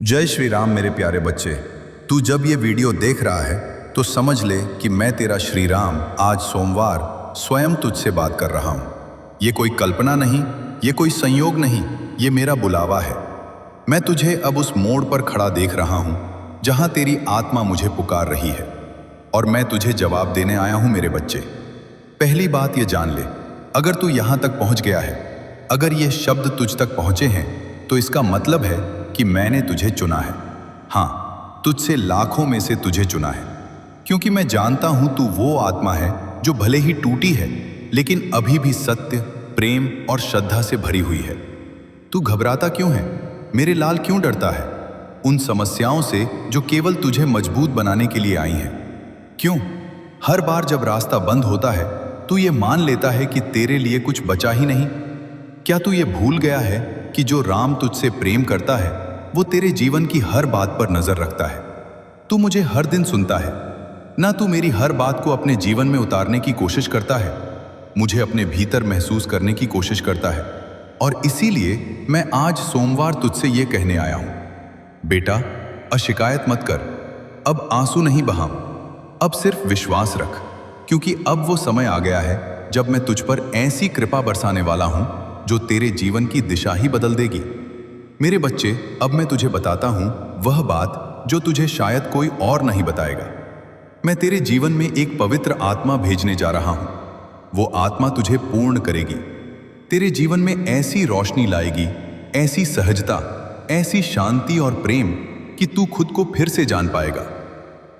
जय श्री राम मेरे प्यारे बच्चे। तू जब ये वीडियो देख रहा है तो समझ ले कि मैं तेरा श्री राम आज सोमवार स्वयं तुझसे बात कर रहा हूँ। ये कोई कल्पना नहीं, ये कोई संयोग नहीं, ये मेरा बुलावा है। मैं तुझे अब उस मोड़ पर खड़ा देख रहा हूँ जहाँ तेरी आत्मा मुझे पुकार रही है और मैं तुझे जवाब देने आया हूँ मेरे बच्चे। पहली बात ये जान ले, अगर तू यहाँ तक पहुँच गया है, अगर ये शब्द तुझ तक पहुँचे हैं तो इसका मतलब है कि मैंने तुझे चुना है। हाँ, तुझसे लाखों में से तुझे चुना है, क्योंकि मैं जानता हूं तू वो आत्मा है जो भले ही टूटी है लेकिन अभी भी सत्य, प्रेम और श्रद्धा से भरी हुई है। तू घबराता क्यों है मेरे लाल, क्यों डरता है उन समस्याओं से जो केवल तुझे मजबूत बनाने के लिए आई हैं? क्यों हर बार जब रास्ता बंद होता है तू ये मान लेता है कि तेरे लिए कुछ बचा ही नहीं? क्या तू ये भूल गया है कि जो राम तुझसे प्रेम करता है वो तेरे जीवन की हर बात पर नजर रखता है? तू मुझे हर दिन सुनता है ना, तू मेरी हर बात को अपने जीवन में उतारने की कोशिश करता है, मुझे अपने भीतर महसूस करने की कोशिश करता है। और इसीलिए मैं आज सोमवार तुझसे ये कहने आया हूं, बेटा अशिकायत मत कर, अब आंसू नहीं बहा, अब सिर्फ विश्वास रख, क्योंकि अब वो समय आ गया है जब मैं तुझ पर ऐसी कृपा बरसाने वाला हूं जो तेरे जीवन की दिशा ही बदल देगी। मेरे बच्चे, अब मैं तुझे बताता हूं वह बात जो तुझे शायद कोई और नहीं बताएगा। मैं तेरे जीवन में एक पवित्र आत्मा भेजने जा रहा हूं। वो आत्मा तुझे पूर्ण करेगी, तेरे जीवन में ऐसी रोशनी लाएगी, ऐसी सहजता, ऐसी शांति और प्रेम कि तू खुद को फिर से जान पाएगा।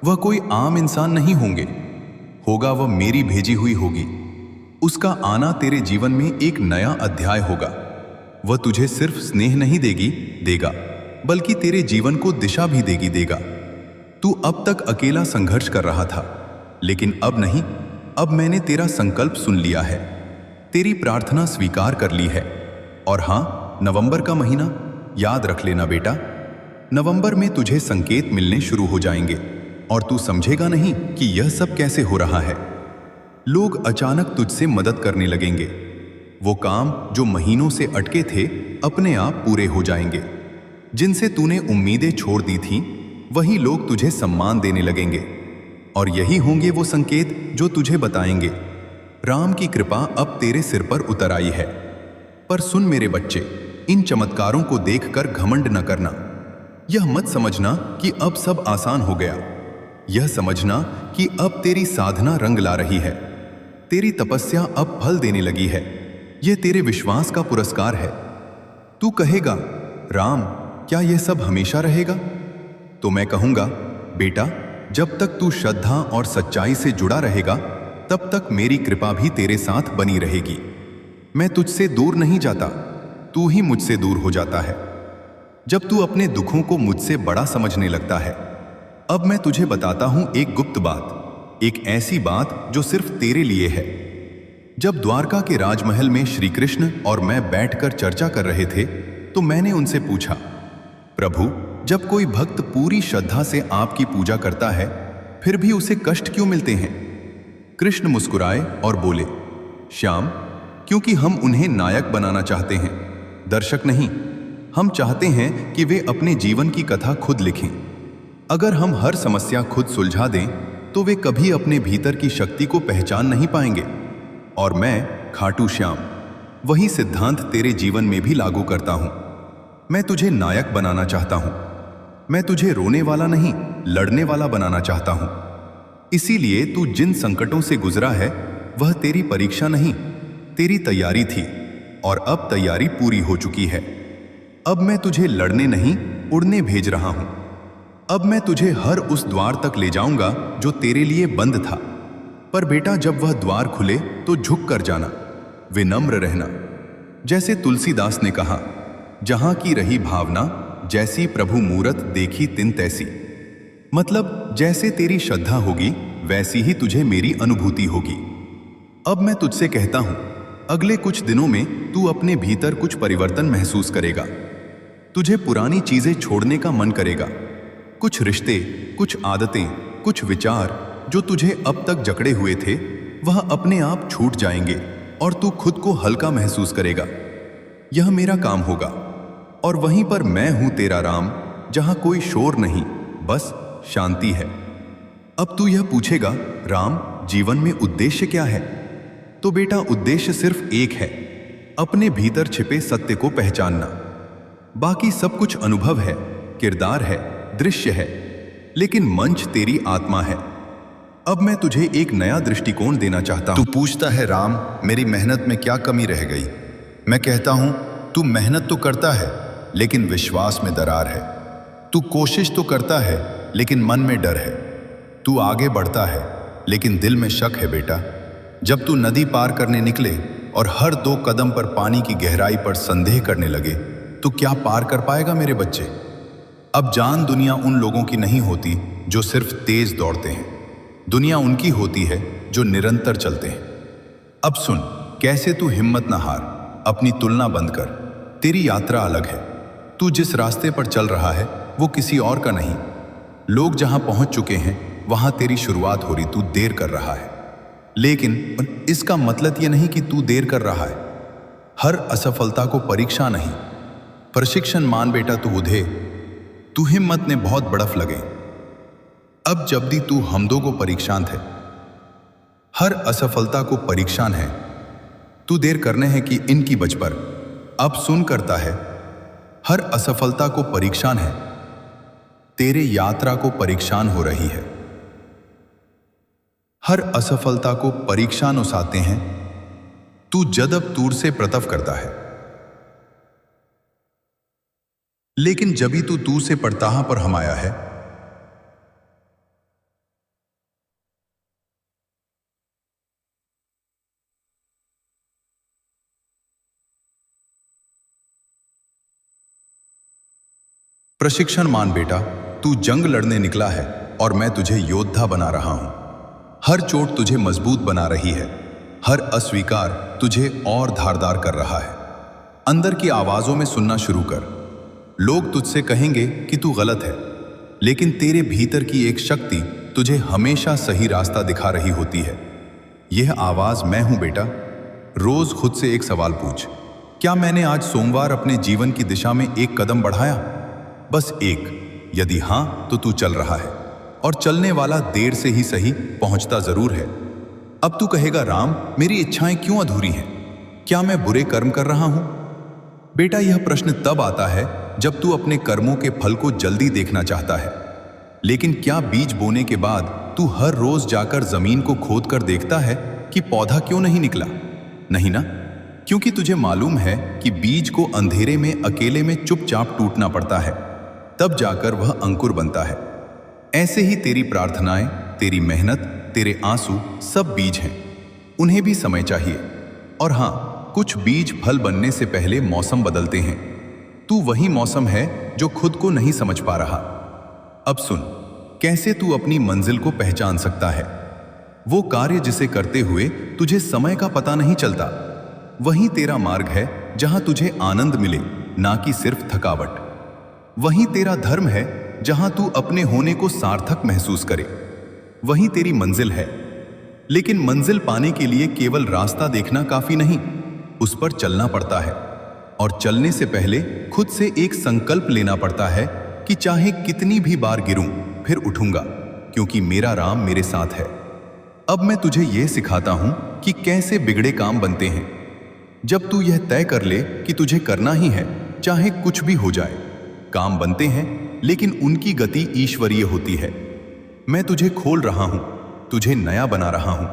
वह कोई आम इंसान नहीं होगा, वह मेरी भेजी हुई होगी। उसका आना तेरे जीवन में एक नया अध्याय होगा। वह तुझे सिर्फ स्नेह नहीं देगा, बल्कि तेरे जीवन को दिशा भी देगा। तू अब तक अकेला संघर्ष कर रहा था, लेकिन अब नहीं, अब मैंने तेरा संकल्प सुन लिया है, तेरी प्रार्थना स्वीकार कर ली है। और हां, नवंबर का महीना याद रख लेना बेटा, नवंबर में तुझे संकेत मिलने शुरू हो जाएंगे और तू समझेगा नहीं कि यह सब कैसे हो रहा है। लोग अचानक तुझसे मदद करने लगेंगे, वो काम जो महीनों से अटके थे अपने आप पूरे हो जाएंगे। जिनसे तूने उम्मीदें छोड़ दी थीं, वही लोग तुझे सम्मान देने लगेंगे और यही होंगे वो संकेत जो तुझे बताएंगे राम की कृपा अब तेरे सिर पर उतर आई है। पर सुन मेरे बच्चे, इन चमत्कारों को देखकर घमंड न करना। यह मत समझना कि अब सब आसान हो गया, यह समझना कि अब तेरी साधना रंग ला रही है, तेरी तपस्या अब फल देने लगी है। यह तेरे विश्वास का पुरस्कार है। तू कहेगा, राम क्या यह सब हमेशा रहेगा? तो मैं कहूंगा, बेटा जब तक तू श्रद्धा और सच्चाई से जुड़ा रहेगा तब तक मेरी कृपा भी तेरे साथ बनी रहेगी। मैं तुझसे दूर नहीं जाता, तू ही मुझसे दूर हो जाता है जब तू अपने दुखों को मुझसे बड़ा समझने लगता है। अब मैं तुझे बताता हूं एक गुप्त बात, एक ऐसी बात जो सिर्फ तेरे लिए है। जब द्वारका के राजमहल में श्री कृष्ण और मैं बैठकर चर्चा कर रहे थे तो मैंने उनसे पूछा, प्रभु जब कोई भक्त पूरी श्रद्धा से आपकी पूजा करता है फिर भी उसे कष्ट क्यों मिलते हैं? कृष्ण मुस्कुराए और बोले, श्याम क्योंकि हम उन्हें नायक बनाना चाहते हैं, दर्शक नहीं। हम चाहते हैं कि वे अपने जीवन की कथा खुद लिखें। अगर हम हर समस्या खुद सुलझा दें तो वे कभी अपने भीतर की शक्ति को पहचान नहीं पाएंगे। और मैं खाटू श्याम वही सिद्धांत तेरे जीवन में भी लागू करता हूं। मैं तुझे नायक बनाना चाहता हूं, मैं तुझे रोने वाला नहीं लड़ने वाला बनाना चाहता हूं। इसीलिए तू जिन संकटों से गुजरा है वह तेरी परीक्षा नहीं, तेरी तैयारी थी और अब तैयारी पूरी हो चुकी है। अब मैं तुझे लड़ने नहीं उड़ने भेज रहा हूं। अब मैं तुझे हर उस द्वार तक ले जाऊंगा जो तेरे लिए बंद था। पर बेटा जब वह द्वार खुले तो झुक कर जाना, विनम्र रहना। जैसे तुलसीदास ने कहा, जहां की रही भावना जैसी प्रभु मूरत देखी तिन तैसी। मतलब जैसे तेरी श्रद्धा होगी वैसी ही तुझे मेरी अनुभूति होगी। अब मैं तुझसे कहता हूं, अगले कुछ दिनों में तू अपने भीतर कुछ परिवर्तन महसूस करेगा। तुझे पुरानी चीजें छोड़ने का मन करेगा, कुछ रिश्ते, कुछ आदतें, कुछ विचार जो तुझे अब तक जकड़े हुए थे वह अपने आप छूट जाएंगे और तू खुद को हल्का महसूस करेगा। यह मेरा काम होगा और वहीं पर मैं हूं तेरा राम, जहां कोई शोर नहीं, बस शांति है। अब तू यह पूछेगा, राम, जीवन में उद्देश्य क्या है? तो बेटा, उद्देश्य सिर्फ एक है, अपने भीतर छिपे सत्य को पहचानना। बाकी सब कुछ अनुभव है, किरदार है, दृश्य है, लेकिन मंच तेरी आत्मा है। अब मैं तुझे एक नया दृष्टिकोण देना चाहता हूं। तू पूछता है, राम, मेरी मेहनत में क्या कमी रह गई? मैं कहता हूं, तू मेहनत तो करता है लेकिन विश्वास में दरार है। तू कोशिश तो करता है लेकिन मन में डर है। तू आगे बढ़ता है लेकिन दिल में शक है। बेटा, जब तू नदी पार करने निकले और हर 2 कदम पर पानी की गहराई पर संदेह करने लगे, तो क्या पार कर पाएगा मेरे बच्चे? अब जान, दुनिया उन लोगों की नहीं होती जो सिर्फ तेज दौड़ते हैं। दुनिया उनकी होती है जो निरंतर चलते हैं। अब सुन, कैसे तू हिम्मत ना हार, अपनी तुलना बंद कर। तेरी यात्रा अलग है। तू जिस रास्ते पर चल रहा है वो किसी और का नहीं। लोग जहां पहुंच चुके हैं वहां तेरी शुरुआत हो रही, तू देर कर रहा है। लेकिन इसका मतलब यह नहीं कि तू देर कर रहा है। हर असफलता को परीक्षा नहीं, प्रशिक्षण मान बेटा। तू उधे, तू हिम्मत ने बहुत बड़फ लगे। अब जब भी तू हमदों को परीक्षांत है, हर असफलता को परीक्षान है। तू देर करने है कि इनकी बच पर। अब सुन करता है, हर असफलता को परीक्षान है, तेरे यात्रा को परीक्षान हो रही है। हर असफलता को परीक्षान उसाते हैं, तू जदब तूर से प्रतव करता है। लेकिन जभी तू तू से पड़ताहा पर हम आया है, प्रशिक्षण मान बेटा। तू जंग लड़ने निकला है और मैं तुझे योद्धा बना रहा हूं। हर चोट तुझे मजबूत बना रही है, हर अस्वीकार तुझे और धारदार कर रहा है। अंदर की आवाजों में सुनना शुरू कर। लोग तुझसे कहेंगे कि तू गलत है, लेकिन तेरे भीतर की एक शक्ति तुझे हमेशा सही रास्ता दिखा रही होती है। यह आवाज मैं हूं बेटा। रोज खुद से एक सवाल पूछ, क्या मैंने आज सोमवार अपने जीवन की दिशा में एक कदम बढ़ाया? बस एक। यदि हां, तो तू चल रहा है, और चलने वाला देर से ही सही पहुंचता जरूर है। अब तू कहेगा, राम, मेरी इच्छाएं क्यों अधूरी हैं? क्या मैं बुरे कर्म कर रहा हूं? बेटा, यह प्रश्न तब आता है जब तू अपने कर्मों के फल को जल्दी देखना चाहता है। लेकिन क्या बीज बोने के बाद तू हर रोज जाकर जमीन को खोद कर देखता है कि पौधा क्यों नहीं निकला? नहीं ना, क्योंकि तुझे मालूम है कि बीज को अंधेरे में अकेले में चुपचाप टूटना पड़ता है, तब जाकर वह अंकुर बनता है। ऐसे ही तेरी प्रार्थनाएं, तेरी मेहनत, तेरे आंसू सब बीज हैं। उन्हें भी समय चाहिए। और हां, कुछ बीज फल बनने से पहले मौसम बदलते हैं। तू वही मौसम है जो खुद को नहीं समझ पा रहा। अब सुन, कैसे तू अपनी मंजिल को पहचान सकता है। वो कार्य जिसे करते हुए तुझे समय का पता नहीं चलता, वही तेरा मार्ग है जहां तुझे आनंद मिले, ना कि सिर्फ थकावट। वही तेरा धर्म है जहां तू अपने होने को सार्थक महसूस करे। वही तेरी मंजिल है। लेकिन मंजिल पाने के लिए केवल रास्ता देखना काफी नहीं, उस पर चलना पड़ता है। और चलने से पहले खुद से एक संकल्प लेना पड़ता है कि चाहे कितनी भी बार गिरूं, फिर उठूंगा, क्योंकि मेरा राम मेरे साथ है। अब मैं तुझे यह सिखाता हूं कि कैसे बिगड़े काम बनते हैं। जब तू यह तय कर ले कि तुझे करना ही है, चाहे कुछ भी हो जाए। काम बनते हैं, लेकिन उनकी गति ईश्वरीय होती है। मैं तुझे खोल रहा हूं, तुझे नया बना रहा हूं।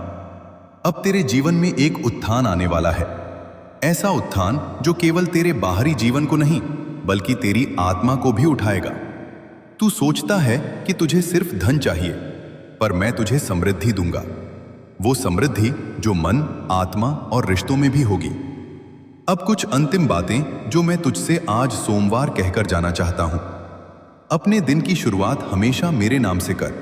अब तेरे जीवन में एक उत्थान आने वाला है। ऐसा उत्थान जो केवल तेरे बाहरी जीवन को नहीं, बल्कि तेरी आत्मा को भी उठाएगा। तू सोचता है कि तुझे सिर्फ धन चाहिए, पर मैं तुझे समृद्धि दूंगा। वो समृद्धि जो मन, आत्मा और रिश्तों में भी होगी। अब कुछ अंतिम बातें जो मैं तुझसे आज सोमवार कहकर जाना चाहता हूं। अपने दिन की शुरुआत हमेशा मेरे नाम से कर।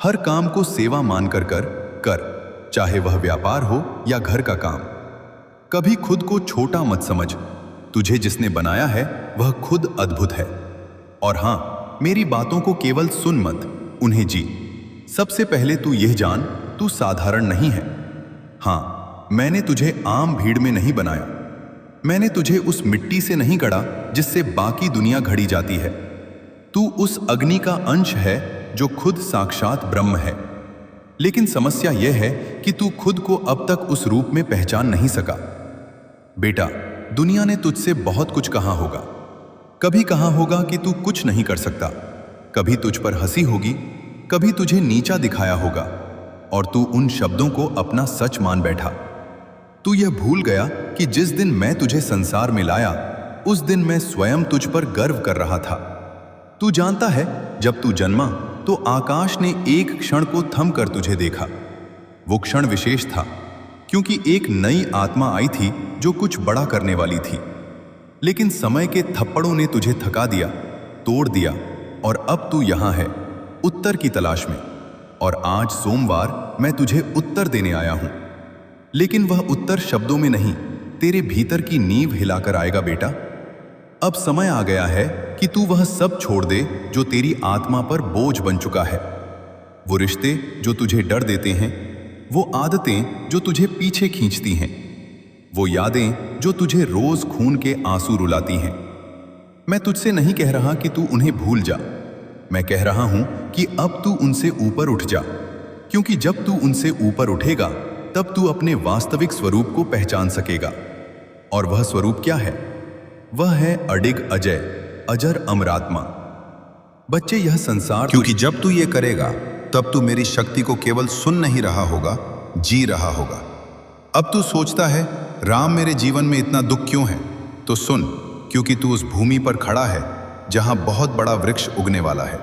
हर काम को सेवा मानकर कर, चाहे वह व्यापार हो या घर का काम। कभी खुद को छोटा मत समझ। तुझे जिसने बनाया है वह खुद अद्भुत है। और हां, मेरी बातों को केवल सुन मत, उन्हें जी। सबसे पहले तू यह जान, तू साधारण नहीं है। हां, मैंने तुझे आम भीड़ में नहीं बनाया। मैंने तुझे उस मिट्टी से नहीं गढ़ा जिससे बाकी दुनिया घड़ी जाती है। तू उस अग्नि का अंश है जो खुद साक्षात ब्रह्म है। लेकिन समस्या यह है कि तू खुद को अब तक उस रूप में पहचान नहीं सका। बेटा, दुनिया ने तुझसे बहुत कुछ कहा होगा। कभी कहा होगा कि तू कुछ नहीं कर सकता, कभी तुझ पर हंसी होगी, कभी तुझे नीचा दिखाया होगा, और तू उन शब्दों को अपना सच मान बैठा। तू यह भूल गया कि जिस दिन मैं तुझे संसार में लाया, उस दिन मैं स्वयं तुझ पर गर्व कर रहा था। तू जानता है, जब तू जन्मा तो आकाश ने एक क्षण को थम कर तुझे देखा। वो क्षण विशेष था क्योंकि एक नई आत्मा आई थी जो कुछ बड़ा करने वाली थी। लेकिन समय के थप्पड़ों ने तुझे थका दिया, तोड़ दिया, और अब तू यहां है उत्तर की तलाश में। और आज सोमवार मैं तुझे उत्तर देने आया हूं। लेकिन वह उत्तर शब्दों में नहीं, तेरे भीतर की नींव हिलाकर आएगा बेटा। अब समय आ गया है कि तू वह सब छोड़ दे जो तेरी आत्मा पर बोझ बन चुका है। वो रिश्ते जो तुझे डर देते हैं, वो आदतें जो तुझे पीछे खींचती हैं, वो यादें जो तुझे रोज खून के आंसू रुलाती हैं। मैं तुझसे नहीं कह रहा कि तू उन्हें भूल जा, मैं कह रहा हूं कि अब तू उनसे ऊपर उठ जा। क्योंकि जब तू उनसे ऊपर उठेगा तब तू अपने वास्तविक स्वरूप को पहचान सकेगा। और वह स्वरूप क्या है? वह है अडिग अजय, अजर अमरात्मा। बच्चे, यह संसार क्योंकि जब तू ये करेगा तब तू मेरी शक्ति को केवल सुन नहीं रहा होगा, जी रहा होगा। अब तू सोचता है राम मेरे जीवन में इतना दुख क्यों है? तो सुन, क्योंकि तू उस भूमि पर खड़ा है जहां बहुत बड़ा वृक्ष उगने वाला है।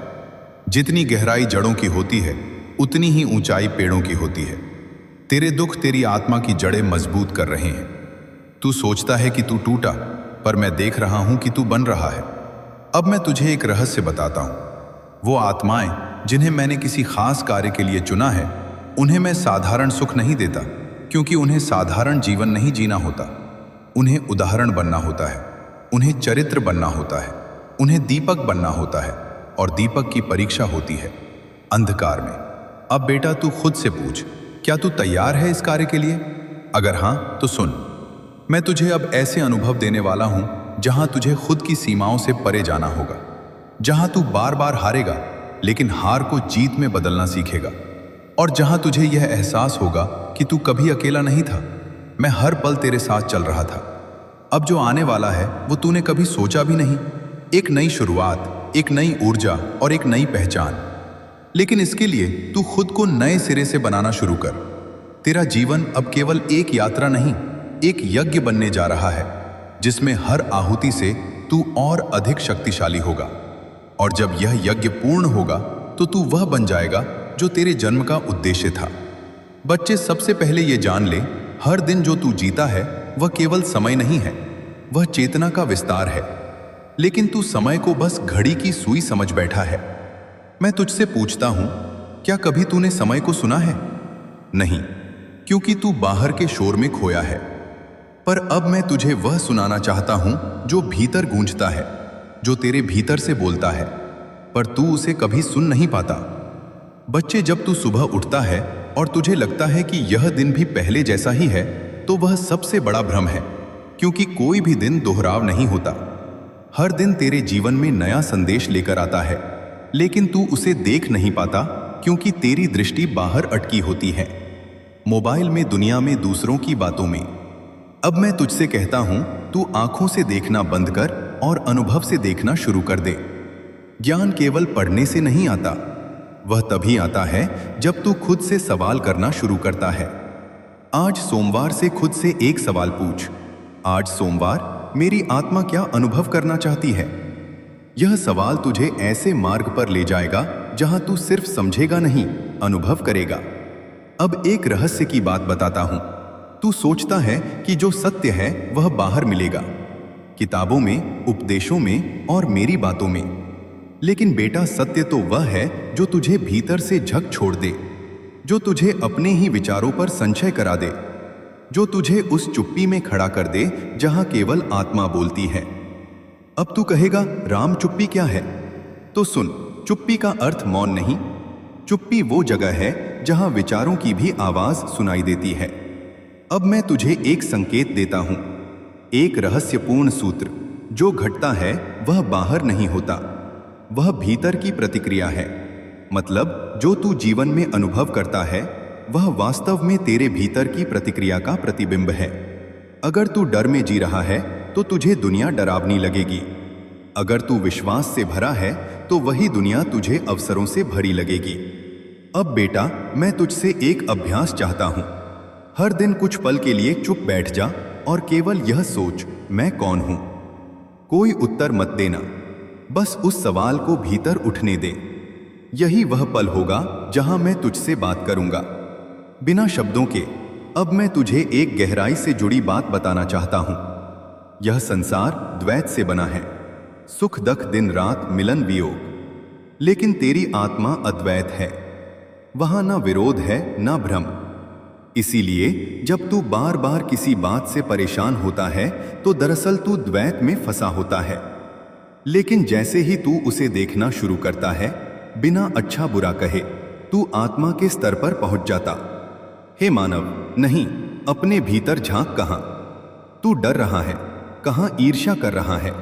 जितनी गहराई जड़ों की होती है उतनी ही ऊंचाई पेड़ों की होती है। तेरे दुख तेरी आत्मा की जड़ें मजबूत कर रहे हैं। तू सोचता है कि तू टूटा, पर मैं देख रहा हूं कि तू बन रहा है। अब मैं तुझे एक रहस्य बताता हूं। वो आत्माएं जिन्हें मैंने किसी खास कार्य के लिए चुना है, उन्हें मैं साधारण सुख नहीं देता, क्योंकि उन्हें साधारण जीवन नहीं जीना होता। उन्हें उदाहरण बनना होता है, उन्हें चरित्र बनना होता है, उन्हें दीपक बनना होता है, और दीपक की परीक्षा होती है अंधकार में। अब बेटा, तू खुद से पूछ, क्या तू तैयार है इस कार्य के लिए? अगर हां तो सुन, मैं तुझे अब ऐसे अनुभव देने वाला हूं जहां तुझे खुद की सीमाओं से परे जाना होगा, जहां तू बार बार हारेगा लेकिन हार को जीत में बदलना सीखेगा, और जहां तुझे यह एहसास होगा कि तू कभी अकेला नहीं था। मैं हर पल तेरे साथ चल रहा था। अब जो आने वाला है वो तूने कभी सोचा भी नहीं। एक नई शुरुआत, एक नई ऊर्जा और एक नई पहचान। लेकिन इसके लिए तू खुद को नए सिरे से बनाना शुरू कर। तेरा जीवन अब केवल एक यात्रा नहीं, एक यज्ञ बनने जा रहा है, जिसमें हर आहुति से तू और अधिक शक्तिशाली होगा। और जब यह यज्ञ पूर्ण होगा तो तू वह बन जाएगा जो तेरे जन्म का उद्देश्य था। बच्चे, सबसे पहले ये जान ले, हर दिन जो तू जीता है वह केवल समय नहीं है, वह चेतना का विस्तार है। लेकिन तू समय को बस घड़ी की सुई समझ बैठा है। मैं तुझसे पूछता हूं, क्या कभी तूने समय को सुना है? नहीं, क्योंकि तू बाहर के शोर में खोया है। पर अब मैं तुझे वह सुनाना चाहता हूं जो भीतर गूंजता है, जो तेरे भीतर से बोलता है, पर तू उसे कभी सुन नहीं पाता। बच्चे, जब तू सुबह उठता है और तुझे लगता है कि यह दिन भी पहले जैसा ही है, तो वह सबसे बड़ा भ्रम है, क्योंकि कोई भी दिन दोहराव नहीं होता। हर दिन तेरे जीवन में नया संदेश लेकर आता है, लेकिन तू उसे देख नहीं पाता क्योंकि तेरी दृष्टि बाहर अटकी होती है, मोबाइल में, दुनिया में, दूसरों की बातों में। अब मैं तुझसे कहता हूं, तू आंखों से देखना बंद कर और अनुभव से देखना शुरू कर दे। ज्ञान केवल पढ़ने से नहीं आता, वह तभी आता है जब तू खुद से सवाल करना शुरू करता है। आज सोमवार से खुद से एक सवाल पूछ, आज सोमवार मेरी आत्मा क्या अनुभव करना चाहती है? यह सवाल तुझे ऐसे मार्ग पर ले जाएगा जहां तू सिर्फ समझेगा नहीं, अनुभव करेगा। अब एक रहस्य की बात बताता हूं। तू सोचता है कि जो सत्य है वह बाहर मिलेगा, किताबों में, उपदेशों में और मेरी बातों में। लेकिन बेटा, सत्य तो वह है जो तुझे भीतर से झक छोड़ दे, जो तुझे अपने ही विचारों पर संशय करा दे, जो तुझे उस चुप्पी में खड़ा कर दे जहां केवल आत्मा बोलती है। अब तू कहेगा, राम, चुप्पी क्या है? तो सुन, चुप्पी का अर्थ मौन नहीं। चुप्पी वो जगह है जहां विचारों की भी आवाज सुनाई देती है। अब मैं तुझे एक संकेत देता हूं, एक रहस्यपूर्ण सूत्र। जो घटता है वह बाहर नहीं होता, वह भीतर की प्रतिक्रिया है। मतलब जो तू जीवन में अनुभव करता है वह वास्तव में तेरे भीतर की प्रतिक्रिया का प्रतिबिंब है। अगर तू डर में जी रहा है तो तुझे दुनिया डरावनी लगेगी। अगर तू विश्वास से भरा है तो वही दुनिया तुझे अवसरों से भरी लगेगी। अब बेटा, मैं तुझसे एक अभ्यास चाहता हूं। हर दिन कुछ पल के लिए चुप बैठ जा और केवल यह सोच, मैं कौन हूं। कोई उत्तर मत देना, बस उस सवाल को भीतर उठने दे। यही वह पल होगा जहां मैं तुझसे बात करूंगा, बिना शब्दों के। अब मैं तुझे एक गहराई से जुड़ी बात बताना चाहता हूं। यह संसार द्वैत से बना है, सुख दुख, दिन रात, मिलन वियोग। लेकिन तेरी आत्मा अद्वैत है। वहां ना विरोध है ना भ्रम। इसीलिए जब तू बार बार किसी बात से परेशान होता है तो दरअसल तू द्वैत में फंसा होता है। लेकिन जैसे ही तू उसे देखना शुरू करता है, बिना अच्छा बुरा कहे, तू आत्मा के स्तर पर पहुंच जाता। हे मानव, नहीं, अपने भीतर झांक। कहां तू डर रहा है, कहां ईर्ष्या कर रहा है,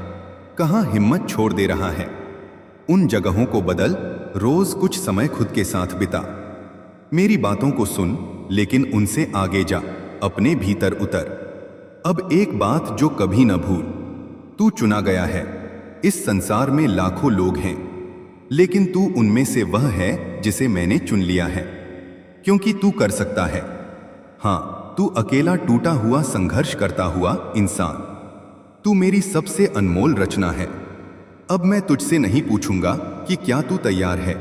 कहां हिम्मत छोड़ दे रहा है। उन जगहों को बदल, रोज कुछ समय खुद के साथ बिता। मेरी बातों को सुन, लेकिन उनसे आगे जा, अपने भीतर उतर। अब एक बात जो कभी न भूल, तू चुना गया है। इस संसार में लाखों लोग हैं, लेकिन तू उनमें से वह है जिसे मैंने चुन लिया है। क्योंकि तू कर सकता है। हां, तू अकेला टूटा हुआ संघर्ष करता हुआ इंसान। तू मेरी सबसे अनमोल रचना है। अब मैं तुझसे नहीं पूछूंगा कि क्या तू तैयार है,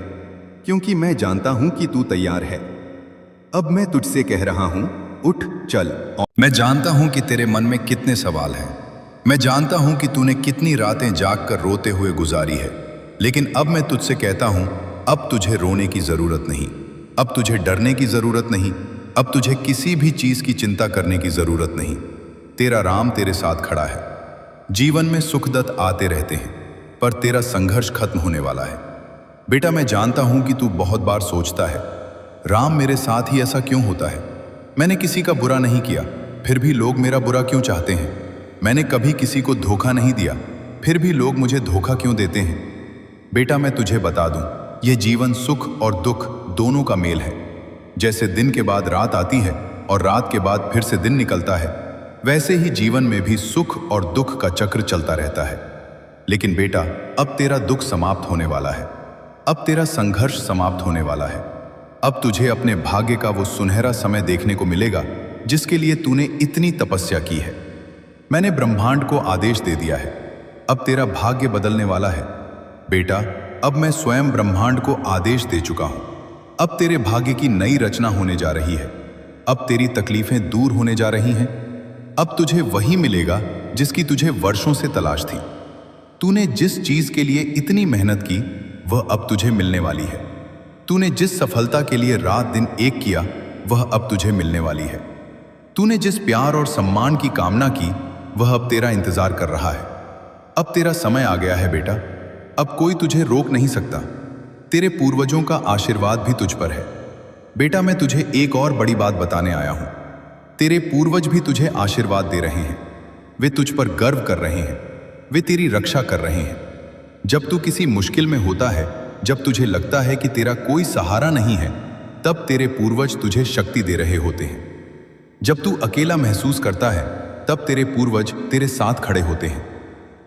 क्योंकि मैं जानता हूं कि तू तैयार है। अब मैं तुझसे कह रहा हूं, उठ, चल। मैं जानता हूं कि तेरे मन में कितने सवाल हैं। मैं जानता हूं कि तूने कितनी रातें जागकर रोते हुए गुजारी है। लेकिन अब मैं तुझसे कहता हूं, अब तुझे रोने की जरूरत नहीं, अब तुझे डरने की जरूरत नहीं, अब तुझे किसी भी चीज की चिंता करने की जरूरत नहीं। तेरा राम तेरे साथ खड़ा है। जीवन में सुख दुख आते रहते हैं, पर तेरा संघर्ष खत्म होने वाला है। बेटा, मैं जानता हूं कि तू बहुत बार सोचता है, राम मेरे साथ ही ऐसा क्यों होता है। मैंने किसी का बुरा नहीं किया, फिर भी लोग मेरा बुरा क्यों चाहते हैं। मैंने कभी किसी को धोखा नहीं दिया, फिर भी लोग मुझे धोखा क्यों देते हैं। बेटा, मैं तुझे बता दूं, यह जीवन सुख और दुख दोनों का मेल है। जैसे दिन के बाद रात आती है और रात के बाद फिर से दिन निकलता है, वैसे ही जीवन में भी सुख और दुख का चक्र चलता रहता है। लेकिन बेटा, अब तेरा दुख समाप्त होने वाला है, अब तेरा संघर्ष समाप्त होने वाला है। अब तुझे अपने भाग्य का वो सुनहरा समय देखने को मिलेगा जिसके लिए तूने इतनी तपस्या की है। मैंने ब्रह्मांड को आदेश दे दिया है, अब तेरा भाग्य बदलने वाला है। बेटा, अब मैं स्वयं ब्रह्मांड को आदेश दे चुका हूं। अब तेरे भाग्य की नई रचना होने जा रही है। अब तेरी तकलीफें दूर होने जा रही हैं। अब तुझे वही मिलेगा जिसकी तुझे वर्षों से तलाश थी। तूने जिस चीज के लिए इतनी मेहनत की, वह अब तुझे मिलने वाली है। तूने जिस सफलता के लिए रात दिन एक किया, वह अब तुझे मिलने वाली है। तूने जिस प्यार और सम्मान की कामना की, वह अब तेरा इंतजार कर रहा है। अब तेरा समय आ गया है बेटा, अब कोई तुझे रोक नहीं सकता। तेरे पूर्वजों का आशीर्वाद भी तुझ पर है। बेटा, मैं तुझे एक और बड़ी बात बताने आया हूं। तेरे पूर्वज भी तुझे आशीर्वाद दे रहे हैं। वे तुझ पर गर्व कर रहे हैं, वे तेरी रक्षा कर रहे हैं। जब तू किसी मुश्किल में होता है, जब तुझे लगता है कि तेरा कोई सहारा नहीं है, तब तेरे पूर्वज तुझे शक्ति दे रहे होते हैं। जब तू अकेला महसूस करता है, तब तेरे पूर्वज तेरे साथ खड़े होते हैं।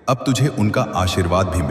अब तुझे उनका आशीर्वाद भी मिले।